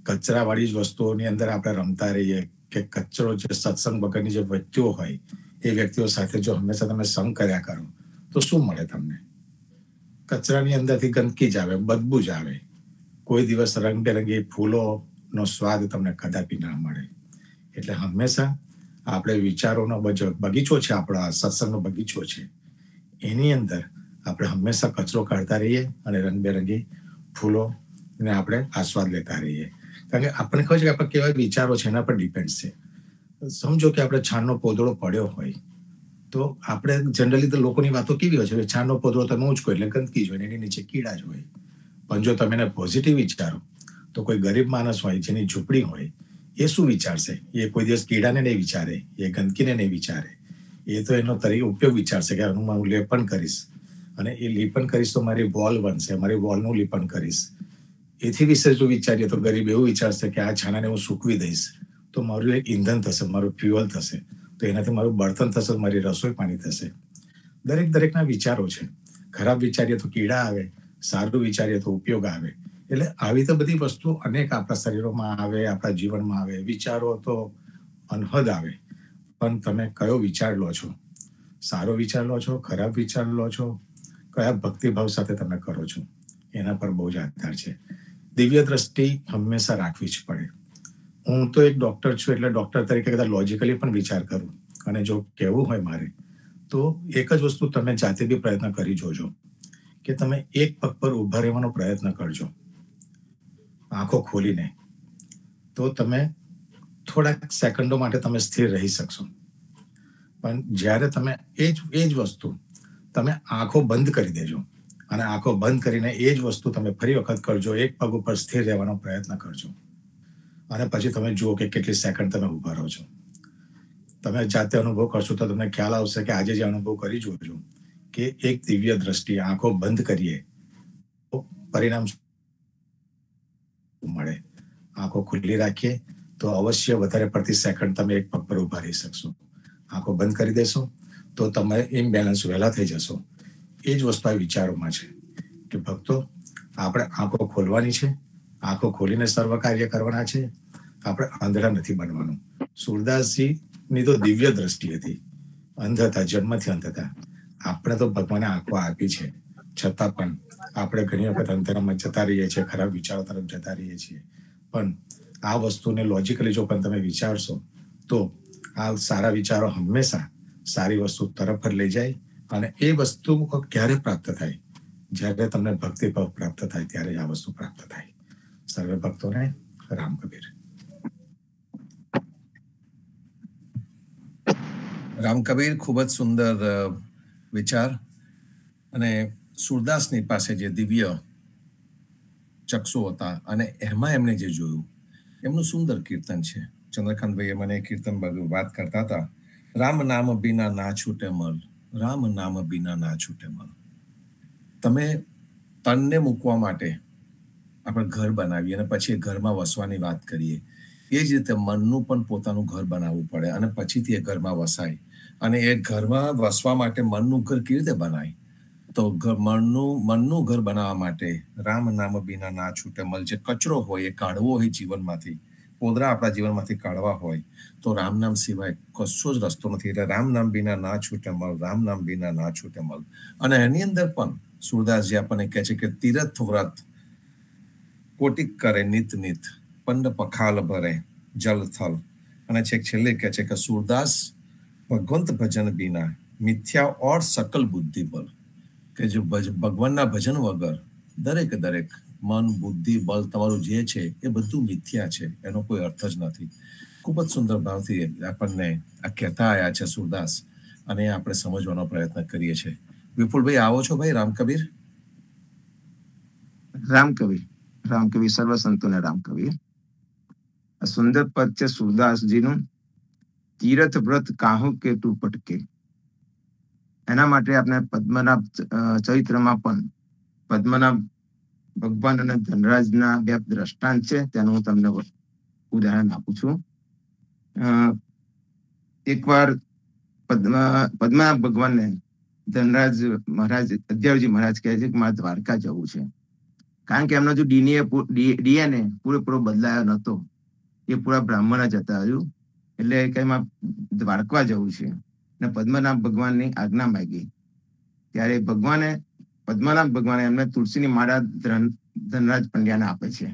કચરાવાળી જ વસ્તુઓની અંદર આપણે રમતા રહીએ, કે કચરો જે સત્સંગ વગરની જે વ્યક્તિઓ હોય એ વ્યક્તિઓ સાથે જો હંમેશા તમે સંગ કર્યા કરો તો શું મળે તમને? કચરાની અંદરથી ગંદકી જ આવે, બદબુ જ આવે. કોઈ દિવસ રંગબેરંગી ફૂલોનો સ્વાદ તમને કદાપી ના મળે. એટલે હંમેશા આપણે વિચારોનો બગીચો છે, આપણો સત્સંગનો બગીચો છે, એની અંદર આપણે હંમેશા કચરો કાઢતા રહીએ અને રંગબેરંગી ફૂલોને આપણે આસ્વાદ લેતા રહીએ. કારણ કે આપણને ખબર છે કે આપણે કેવા વિચારો છે એના પર ડિપેન્ડ છે. સમજો કે આપણે છાણનો પોદળો પડ્યો હોય તો આપણે જનરલી તો લોકોની વાતો કેવી હોય છે કે છાણનો પોદળો તમે ઉંચકો એટલે ગંદકી જ હોય, એની નીચે કીડા જ હોય. પણ જો તમે એને પોઝિટિવ વિચારો તો કોઈ ગરીબ માણસ હોય જેની ઝૂંપડી હોય, એ શું વિચારશે? એ કોઈ દિવસ કીડાને નહીં વિચારે, એ ગંદકીને નહીં વિચારે. એ તો એનો ઉપયોગ વિચારશે કે આનું હું લેપન કરીશ, અને એ લેપન કરીશ તો મારી વોલ બનશે, મારી વોલનું લેપન કરીશ. એથી વિશે જો વિચારીએ તો ગરીબ એવું વિચારશે કે આ છાનાને હું સૂકવી દઈશ તો મારું એક ઈંધણ થશે, મારું ફ્યુઅલ થશે, તો એનાથી મારું બળતણ થશે, મારી રસોઈ પાણી થશે. દરેકના વિચારો છે. ખરાબ વિચારીએ તો કીડા આવે, સારું વિચારીએ તો ઉપયોગ આવે. એટલે આવી તો બધી વસ્તુ અનેક આપણા શરીરોમાં આવે, આપણા જીવનમાં આવે. વિચારો તો અનહદ આવે. પણ તમે કયો વિચાર લો છો? સારો વિચાર લો છો, ખરાબ વિચાર લો છો, કયા ભક્તિભાવ સાથે તમે કરો છો, એના પર બહુ જ આધાર છે. દિવ્ય દ્રષ્ટિ હંમેશા રાખવી જ પડે. હું તો એક ડોક્ટર છું, એટલે ડોક્ટર તરીકે કદાચ લોજિકલી પણ વિચાર કરું, અને જો કહેવું હોય મારે તો એક જ વસ્તુ તમે જાતે બી પ્રયત્ન કરી જોજો, કે તમે એક પગ પર ઊભા રહેવાનો પ્રયત્ન કરજો આંખો ખોલીને. તો તમે થોડાક સેકન્ડો માટે તમે સ્થિર રહી શકશો. પણ જ્યારે તમે એ જ વસ્તુ તમે આંખો બંધ કરી દેજો, અને આંખો બંધ કરીને એ જ વસ્તુ તમે ફરી વખત કરજો, એક પગ ઉપર સ્થિર રહેવાનો પ્રયત્ન કરજો, અને પછી તમે જુઓ કે કેટલી સેકન્ડ તમે ઊભા રહો છો. તમે જાતે અનુભવ કરશો તો તમને ખ્યાલ આવશે કે આજે જે અનુભવ કરી જોજો કે એક દિવ્ય દ્રષ્ટિ આંખો બંધ કરીએ તો પરિણામ મળે. આંખો ખુલ્લી રાખીએ તો અવશ્ય વધારે પડતી સેકન્ડ તમે એક પગ પર ઉભા રહી શકશો. આંખો બંધ કરી દેશો તો તમે ઇમ્બેલેન્સ વહેલા થઈ જશો. એ જ વસ્તુ આ વિચારોમાં છે કે ભક્તો આપણે આંખો ખોલવાની છે, આંખો ખોલીને સર્વ કાર્ય કરવાના છે. આપણે આંધળા નથી બનવાનું. સુરદાસજીની તો દિવ્ય દ્રષ્ટિ હતી, અંધ હતા, જન્મથી અંધ હતા. આપણે તો ભગવાને આંખો આપી છે, છતાં પણ આપણે ઘણી વખત અંતરામાં જતા રહીએ છીએ, ખરાબ વિચારો તરફ જતા રહીએ છીએ. પણ આ વસ્તુને લોજિકલી જો પણ તમે વિચારશો તો આ સારા વિચારો હંમેશા સારી વસ્તુ તરફ જ લઈ જાય. અને એ વસ્તુ ક્યારે પ્રાપ્ત થાય? જ્યારે તમને ભક્તિભાવ પ્રાપ્ત થાય ત્યારે આ વસ્તુ પ્રાપ્ત થાય. સર્વે ભક્તોને રામ કબીર. રામ કબીર, ખૂબ જ સુંદર વિચાર. અને સુરદાસની પાસે જે દિવ્ય ચક્ષુ હતા અને એમાં એમને જે જોયું, એમનું સુંદર કીર્તન છે. ચંદ્રકાંતભાઈએ મને કીર્તન વાત કરતા હતા, રામ નામ બીના ના છૂટે મલ, રામ નામ બીના ના છૂટે મલ. તમે તનને મૂકવા માટે આપણે ઘર બનાવીએ અને પછી ઘરમાં વસવાની વાત કરીએ. એ જ રીતે મનનું પણ પોતાનું ઘર બનાવવું પડે અને પછીથી એ ઘરમાં વસાય. અને એ ઘરમાં વસવા માટે મનનું ઘર કેવી રીતે બનાય? તો મનનું ઘર બનાવવા માટે રામ નામ બીના ના છૂટે મલ. જે કચરો હોય એ કાઢવો હોય જીવનમાંથી, પોદરા આપણા જીવનમાંથી કાઢવા હોય તો રામ નામ સિવાય કશો જ રસ્તો નથી. એટલે રામ નામ બીના ના છૂટે મલ, રામ નામ બીના ના છૂટે મલ. અને એની અંદર પણ સુરદાસજી આપણને કહે છે કે તીરથ વ્રત કોટિક કરે નિત નિત, પંડ પખાલ ભરે જલ થલ. અને છેક છેલ્લે કહે છે કે સુરદાસ ભગવંત ભજન બીના મિથ્યા ઓર સકલ બુદ્ધિ બલ. કે જો ભગવાનના ભજન વગર દરેક મન, બુદ્ધિ, બળ તમારું જે છે એ બધું મિથ્યા છે, એનો કોઈ અર્થ જ નથી. ખૂબ જ સુંદર ભાવથી આપણને આ કહેતા આવ્યા છે સુરદાસ, અને આપણે સમજવાનો પ્રયત્ન કરીએ છીએ. વિપુલભાઈ આવો છો ભાઈ? રામ કબીર. રામ કબીર સર્વ સંતોને રામ કબીર. આ સુંદર પદ છે સુરદાસજીનું. તીરથ વ્રત કાહુ કે તું પટકે. એના માટે આપણે પદ્મનાભ ચરિત્રમાં પણ પદ્મનાભ ભગવાન અને ધનરાજના બે દ્રષ્ટાંત છે, તેનું હું તમને ઉદાહરણ આપું છું. એકવાર પદ્મનાભ ભગવાનને ધનરાજ મહારાજ, અધ્યાવજી મહારાજ કહે છે કે મારે દ્વારકા જવું છે. કારણ કે એમનો જો ડીએનએ પૂરેપૂરો બદલાયો નતો, એ પૂરા બ્રાહ્મણ જ હતા હજુ. એટલે કઈ દ્વારકા જવું છે ને પદ્મનાભ ભગવાનની આજ્ઞા માંગી. ત્યારે પદ્મનાભ ભગવાને એમને તુલસીની માળા ધનરાજ પંડ્યાને આપે છે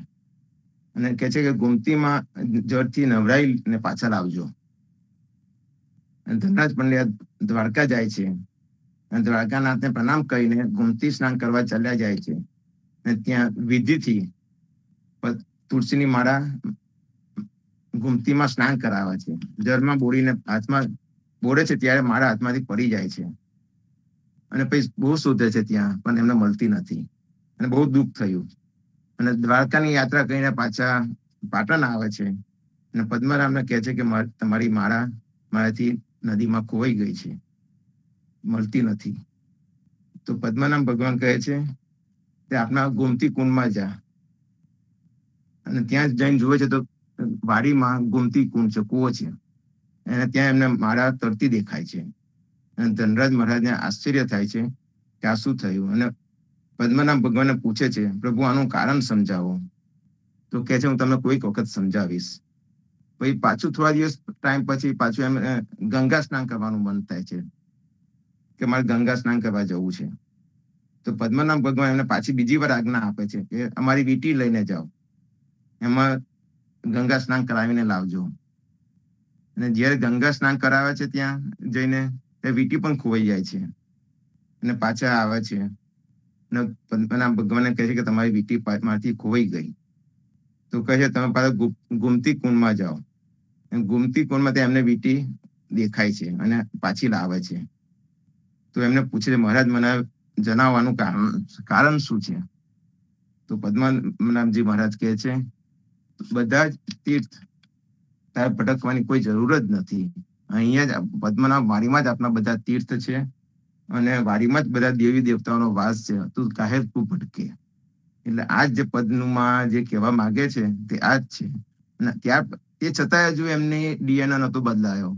અને કહે છે કે ગોમતીમાં જળથી નવરાઈને પાછા લાવજો. ધનરાજ પંડ્યા દ્વારકા જાય છે અને દ્વારકાનાથને પ્રણામ કરીને ગોમતી સ્નાન કરવા ચાલ્યા જાય છે. અને ત્યાં વિધિથી તુલસીની માળા ગુમતીમાં સ્નાન કરાવે છે. જળમાં બોળીને હાથમાં બોળે છે ત્યારે માળા હાથમાંથી પડી જાય છે અને પછી બહુ શોધે છે ત્યાં, પણ એમને મળતી નથી અને બહુ દુઃખ થયું. અને દ્વારકાની યાત્રા કરીને પાછા પાટણ આવે છે અને પદ્મનાભને કહે છે કે તમારી માળા મારાથી નદીમાં ખોવાઈ ગઈ છે, મળતી નથી. તો પદ્મનાભ ભગવાન કહે છે કે આપના ગોમતી કુંડમાં જા. અને ત્યાં જઈને જુએ છે તો વાડીમાં ગોમતી કુંડ છે, કૂવો છે, અને ત્યાં એમને માળા તરતી દેખાય છે. અને ધનરાજ મહારાજને આશ્ચર્ય થાય છે કે આ શું થયું. અને પદ્મનાભ ભગવાનને પૂછે છે, પ્રભુ આનું કારણ સમજાવો. તો કહે છે હું તમને કોઈક વખત સમજાવીશ. પછી પાછું થોડા દિવસ ટાઈમ પછી પાછું એમ ગંગા સ્નાન કરવાનું મન થાય છે કે મારે ગંગા સ્નાન કરવા જવું છે. તો પદ્મનાભ ભગવાન એમને પાછી બીજી વાર આજ્ઞા આપે છે કે અમારી વીંટી લઈને જાઓ, એમાં ગંગા સ્નાન કરાવીને લાવજો. અને જયારે ગંગા સ્નાન કરાવે છે ત્યાં જઈને એ વીંટી પણ ખોવાઈ જાય છે અને પાછા આવે છે. અને પદ્મનાભ ભગવાનને કહે છે કે તમારી વીંટી મારાથી ખોવાઈ ગઈ. તો કહે છે તમે પાછા ગુમતી કુંડમાં જાઓ. ગુમતી કુંડમાં ત્યાં એમને વીંટી દેખાય છે અને પાછી લાવે છે. તો એમને પૂછે છે મહારાજ મને જણાવવાનું કારણ શું છે. તો પદ્મનાભજી મહારાજ કહે છે બધા જ તીર્થ તારે ભટકવાની કોઈ જરૂર જ નથી. અહીંયા જ પદ્મનાભ વાડીમાં જ આપણા બધા તીર્થ છે અને વાડીમાં જ બધા દેવી દેવતાઓનો વાસ છે. તું કાહે તું ભટકે. એટલે આ જ જે પદનું જે કહેવા માંગે છે તે આ જ છે. અને તે છતાંય હજુ એમની ડીએનએ નહોતો બદલાયો.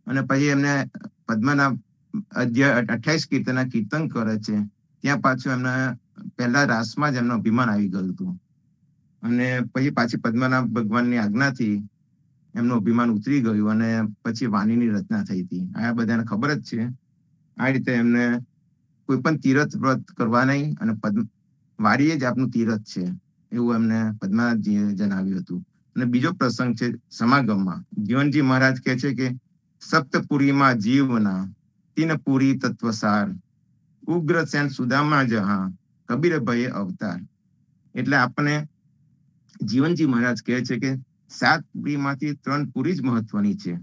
અને પછી એમને પદ્મના અધ્યાય 28 કીર્તનના કીર્તન કરે છે, ત્યાં પાછું એમના પહેલા રાસમાં જ એમનું અભિમાન આવી ગયું હતું. અને પછી પાછી પદ્મનાભ ભગવાનની આજ્ઞાથી એમનું અભિમાન ઉતરી ગયું અને પછી વાણીની રચના થઈ હતી. આ બધાને ખબર જ છે. આ રીતે એમને કોઈ પણ તીરથ વ્રત કરવા નહીં, અને વારીએ જ આપનું તીરથ છે એવું એમને પદ્મનાભજીએ જણાવ્યું હતું. અને બીજો પ્રસંગ છે સમાગમમાં. જીવનજી મહારાજ કહે છે કે સપ્તપુરીમાં જીવના તીનપુરી તત્વસાર, ઉગ્રસેન સુદામા જહા કબીર ભયે અવતાર. એટલે આપણે જીવનજી મહારાજ કહે છે કે 7 પુરીમાંથી 3 પુરી જ મહત્વની છે.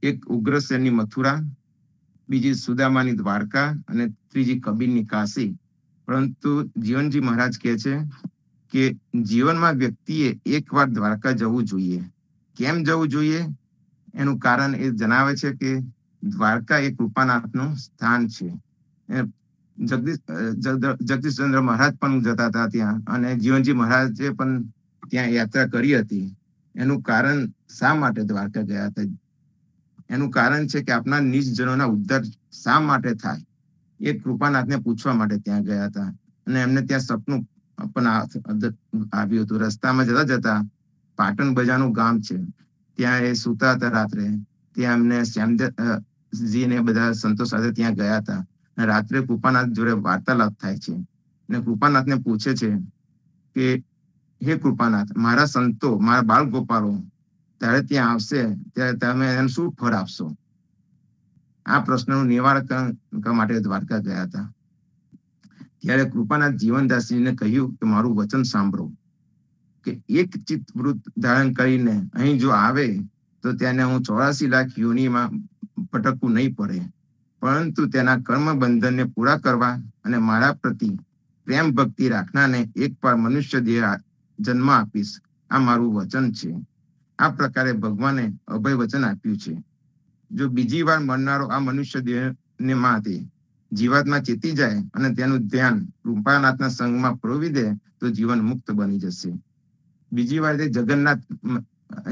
એક ઉગ્રસેનની મથુરા, બીજી સુદામાની દ્વારકા, અને ત્રીજી કબીરની કાશી. પરંતુ જીવનજી મહારાજ કહે છે કે જીવનમાં વ્યક્તિએ એકવાર દ્વારકા જવું જોઈએ. કેમ જવું જોઈએ? એનું કારણ એ જણાવે છે કે દ્વારકા એ કૃપાનાથનું સ્થાન છે. જગદીશચંદ્ર મહારાજ પણ જતા હતા ત્યાં, અને જીવનજી મહારાજે પણ ત્યાં યાત્રા કરી હતી. એનું કારણ શા માટે દ્વારકા ગયા હતા? એનું કારણ છે કે આપણા નિજજનોના ઉદ્ધાર શા માટે થાય એ કૃપાનાથને પૂછવા માટે ત્યાં ગયા હતા. અને એમને ત્યાં સપનું પણ આવ્યું હતું. રસ્તામાં જતા જતા પાટણ બજારનું ગામ છે, ત્યાં એ સુતા હતા રાત્રે. ત્યાં એમને શ્યામજી ને બધા સંતો સાથે ત્યાં ગયા હતા. અને રાત્રે કૃપાનાથ જોડે વાર્તાલાપ થાય છે. અને કૃપાનાથને પૂછે છે કે હે કૃપાનાથ, મારા સંતો, મારા બાળ ગોપાલો ત્યારે ત્યાં આવશે ત્યારે તમે એને શું ફળ આપશો? આ પ્રશ્નનું નિવારણ કરવા માટે દ્વારકા ગયા હતા. ત્યારે કૃપાનાથ જીવનદાસજીને કહ્યું કે મારું વચન સાંભળો, કે એક ચિત્ત વૃત્ત ધારણ કરીને અહીં જો આવે તો તેને હું 84 લાખ યોનિમાં ભટકવું નહીં પડે, પરંતુ તેના કર્મ બંધનને પૂરા કરવા અને મારા પ્રતિ પ્રેમ ભક્તિ રાખનારને એક વાર મનુષ્ય દેહ જન્મ આપીશ. આ મારું વચન છે. આ પ્રકારે ભગવાને અભય વચન આપ્યું છે. જો બીજી વાર મળનારો આ મનુષ્ય દેહને માટે જીવાત્મા ચેતી જાય અને તેનું ધ્યાન કૃપાનાથના સંગમાં પરોવી દે તો જીવન મુક્ત બની જશે. બીજી વાર તે જગન્નાથ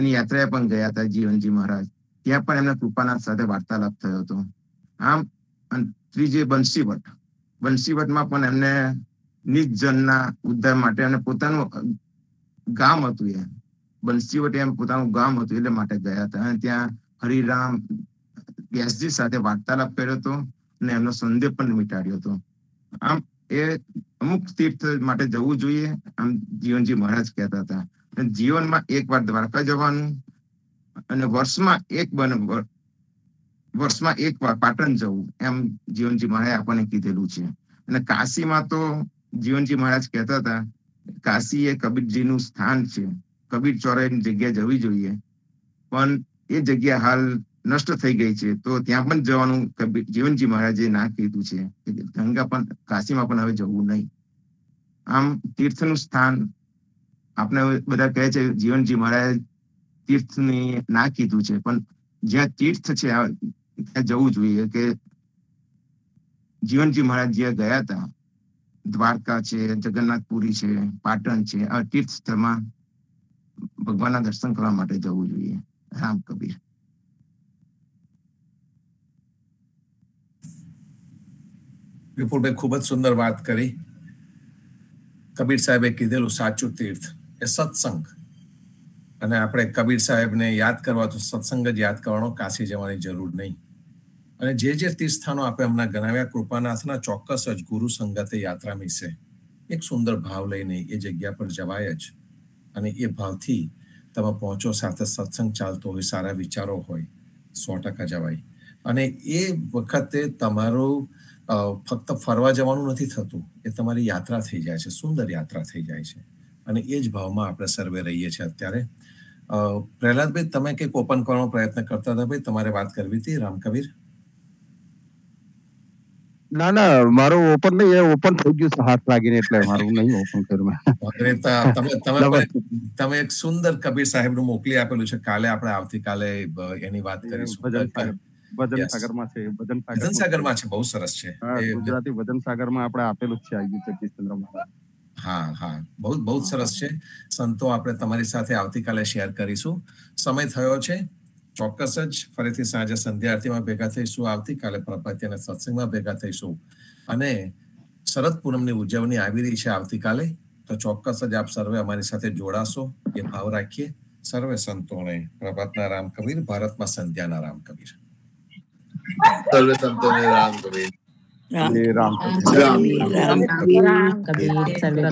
ની યાત્રાએ પણ ગયા હતા જીવનજી મહારાજ. ત્યાં પણ એમને કૃપાનાથ સાથે વાર્તાલાપ થયો હતો. આમ ત્રીજી બંસીવટમાં પણ એમને નિજજનના ઉદ્ધાર માટે અને પોતાનું ગામ હતું, એ બંસીવટ એમ પોતાનું ગામ હતું એટલે માટે ગયા હતા. અને ત્યાં હરિરામ વ્યાસજી સાથે વાર્તાલાપ કર્યો હતો અને એમનો સંદેહ પણ મીટાડ્યો હતો. આમ એ અમુક તીર્થ માટે જવું જોઈએ, આમ જીવનજી મહારાજ કહેતા હતા. જીવનમાં એક વાર દ્વારકા જવાનું, અને વર્ષમાં એક વાર પાટણ જવું, એમ જીવનજી મહારાજ આપણને કીધેલું છે. અને કાશીમાં તો જીવનજી મહારાજ કહેતા હતા કાશી એ કબીરજીનું સ્થાન છે. કબીર ચોરાઈની જગ્યા જવી જોઈએ, પણ એ જગ્યા હાલ નષ્ટ થઈ ગઈ છે, તો ત્યાં પણ જવાનું જીવનજી મહારાજે ના કીધું છે. ગંગા પણ કાશીમાં પણ હવે જવું નહીં. આમ તીર્થનું સ્થાન આપણે બધા કહે છે જીવનજી મહારાજ તીર્થની ના કીધું છે, પણ જ્યાં તીર્થ છે ત્યાં જવું જોઈએ. કે જીવનજી મહારાજ જ્યાં ગયા હતા, દ્વારકા છે, જગન્નાથપુરી છે, પાટણ છે, આ તીર્થ સ્થળમાં ભગવાનના દર્શન કરવા માટે જવું જોઈએ. રામ કબીર. વિપુલભાઈ ખૂબ જ સુંદર વાત કરી. કબીર સાહેબે કીધેલું સાચું તીર્થ એ સત્સંગ. અને આપણે કબીર સાહેબને યાદ કરવા તો સત્સંગ જ યાદ કરવાનો, કાશી જવાની જરૂર નહીં. અને જે તીર્થ સ્થાનો આપણે હમણાં ગણાવ્યા કૃપાનાથના, ચોક્કસ જ ગુરુ સંગતે યાત્રા મિશે એક સુંદર ભાવ લઈને એ જગ્યા પર જવાય જ. અને એ ભાવથી તમે પહોંચો, સાથે સત્સંગ ચાલતો હોય, સારા વિચારો હોય, 100% જવાય. અને એ વખતે તમારું ફક્ત ફરવા જવાનું નથી થતું, એ તમારી યાત્રા થઈ જાય છે, સુંદર યાત્રા થઈ જાય છે. અને એ જ ભાવમાં આપણે સર્વે રહીએ છીએ અત્યારે. પ્રહલાદભાઈ, તમે કંઈક ઓપન કરવાનો પ્રયત્ન કરતા હતા, ભાઈ તમારે વાત કરવી હતી. રામકબીર. ના ના, મારું ઓપન નહીં, એ ઓપન થઈ ગયું છે હાથ લાગીને, એટલે મારું નહીં ઓપન કર્યું. તમે એક સુંદર કબીર સાહેબનું મોકલી આપેલું છે. કાલે આપણે આવતીકાલે એની વાત કરીશું. ભજન સાગરમાં છે. ભજન સાગરમાં છે. બહુ સરસ છે. ગુજરાતી ભજન સાગરમાં આપણે આપેલું જ છે જગદીશચંદ્ર મહારાજ. હા બહુ સરસ છે. સંતો આપણે તમારી સાથે આવતીકાલે શેર કરીશું. સમય થયો છે, ચોક્કસ જ ફરીથી સાંજે સંધ્યા આરતીમાં ભેગા થઈશું. આવતીકાલે પ્રભાતી અને સત્સંગમાં ભેગા થઈશું. અને શરદ પૂનમની ઉજવણી આવી રહી છે આવતીકાલે, તો ચોક્કસ જ આપ સર્વે અમારી સાથે જોડાશો એ ભાવ રાખીએ. સર્વે સંતોને પ્રભાતના રામ કબીર, ભારતમાં સંધ્યાના રામ કબીર. સર્વે સંતોને રામ કબીર. રામ રામ કબીર સર્વે